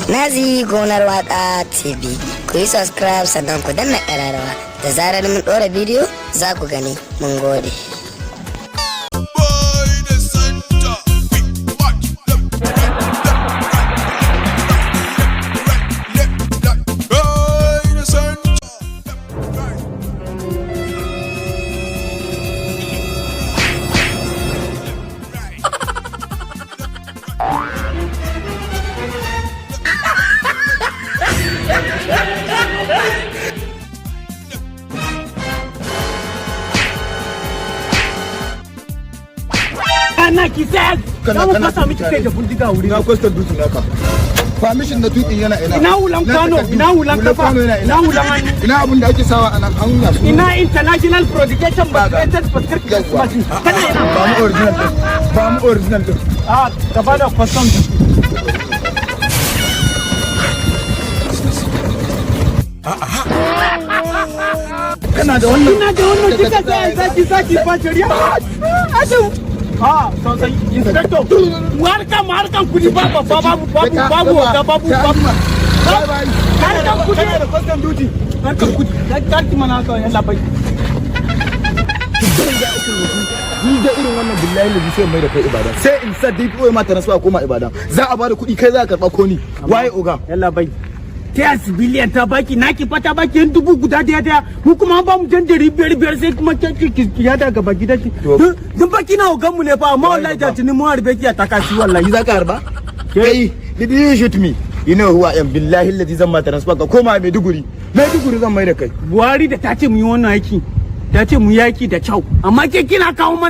Nazi gonar waka TV. Ku yi subscribe sannan ku danna ƙararrawa. Da zarar mun ɗora bidiyo za ku gani. Mun gode. Kana ki sai kana fasa miki kai da bindiga wuri na kwasta dutu naka permission na tuki yana ina hulan kwano ina hulan kafa ina hulan hannu ina abun da ake sawa anan hanya su ina international protection budgeted fuskar machine kana ina ba mu original gaba da custom kana da wannan kika sai zaki ba shari'a adu sosai inspector harkan kudi babu harkan kudi da custom duty harkan kudi karki mana haka yalla bai ni da irin wannan billahi ne sai mai da kai Ibadan sai in sa DPO ma ta rasuwa koma Ibadan za a bada kudi kai za ka karba ko ni waye oga yalla bai ta civilian ta baki naki fata baki 1000 guda daya mu kuma ba mu jan 500 sai kuma ki ya daga baki da shi dan baki na ogan mu ne fa amma wallahi da tuni mu harbe ki ta kashi wallahi za ka harba kai did you shoot me you know who I am billahi allazi zan ma transfer ka koma Maiduguri zan mai da kai Buhari da ta ce mu yi wannan aiki ta ce mu yaki da kyau amma ke kina kawo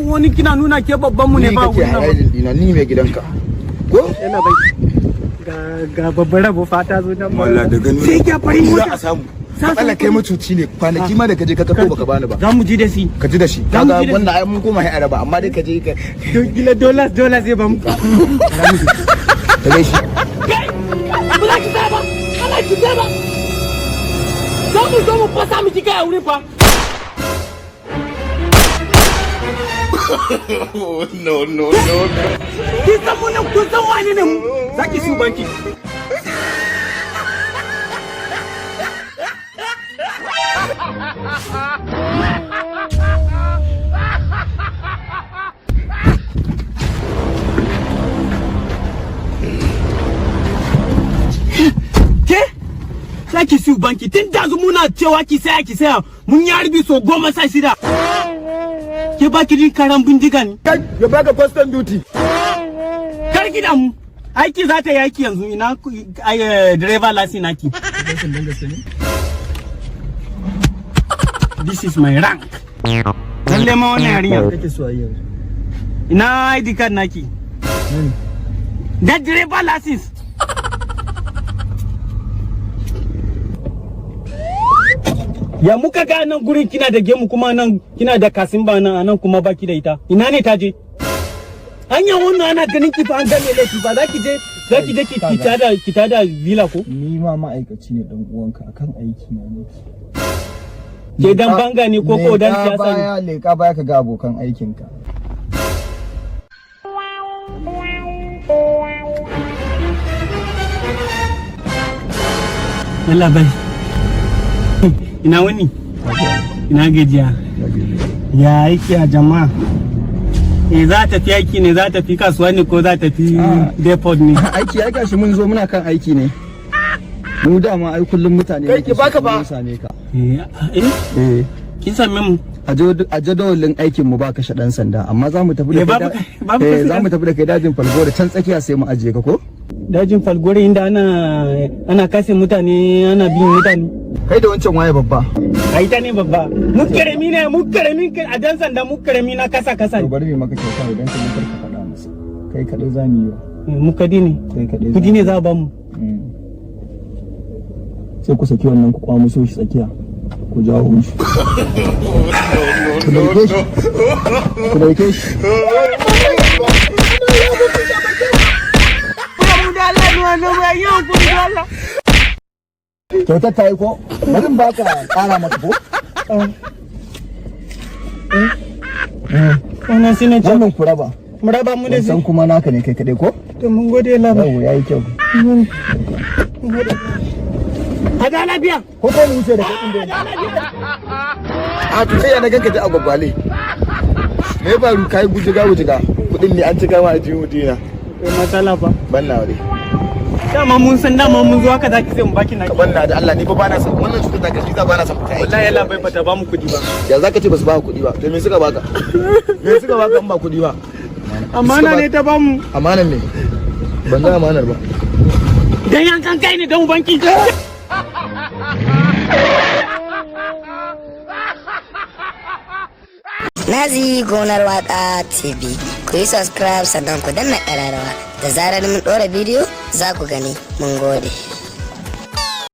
wani kina nuna ke babban mu ne ba wannan ni mai gidanka ko yana bai ga babbar rabo fata zo nan wallahi da gani sai ka fari za a samu Allah kai mutuci ne kwanaki ma da kaje ka karbo baka bani ba za mu ji da shi ka ji da shi kaga wannan ai mun koma hai araba amma dai kaje ka kila dollars zai ba mu ka ga shi ba ki ba Allah ki ba zo mu fasa miki kai a wuri fa no ki san mun kun san wani ne zaki su banki Saki su banki tun da muna cewa ki saya mun yi harbi so 16 ke baki din karan bindiga ne ya baka custom duty kar ki mu aiki za ta yaki yanzu ina driver license naki this is my rank lalle ma wannan yarinya kake so ayi ina ID card naki da driver license ya muka ga nan gurin kina da gemu kuma nan kina da kasimba nan kuma baki da ita ina ne ta je anya wannan ana ganin ki fa an gane laifi ba zaki je ki tada villa ko ni ma ma'aikaci ne dan uwanka akan aiki na ne ke dan banga ne ko dan siyasa ne baya leka baya ka ga abokan aikin ka Allah bai ina wani ina gajiya ya aiki a jama'a za ta fi aiki ne za ta fi kasuwa ne ko za ta fi depot ne aiki ya gashi mun zo muna kan aiki ne mu dama ai kullum mutane ne ke baka ba same ka kin same mu a jadawalin aikin mu ba kashe dan sanda amma za mu tafi da kai za mu tafi da kai dajin falgore can tsakiya sai mu ajiye ka ko dajin falgore inda ana kashe mutane ana bin mutane kai da wancan waye babba ai ta ne babba mu karami a dan sanda mu karami na kasa ne bari mu maka kyauta idan ka muka faɗa masa kai kadai za mu yi mu kadi ne kai kadai kudi ne za ba mu sai ku saki wannan ku kwamuso shi tsakiya ku jawo shi ku dauke shi kyautar ta yi ko bari ba ka kara maka ko wannan shi ne wannan ku raba mu raba mu da shi kuma naka ne kai kadai ko to mun gode Allah yayi kyau A da lafiya. Ko mu wuce da kai inda. A to sai na ganka da agwagwale. Me ba ru kai gujiga kudin ne an cika ma a jiyo dina. Kai matsala fa. Banna wale. Dama mun san dama mun zo haka zaki sai mu baki na. Banna da Allah ni ba bana san wannan cutar da gashi ba na san fita. Wallahi yalla bai fata ba mu kudi ba. Ya zaka ce ba su ba kudi ba. To me suka baka? Me suka baka in ba kudi ba? Amana ne ta ba mu. Amanar ne. Ban ga amanar ba. Dan yankan kai ne dan banki. Nazi gonar waka TV. Ku yi subscribe sannan ku danna ƙararrawa. Da zarar mun ɗora bidiyo za ku gani. Mun gode.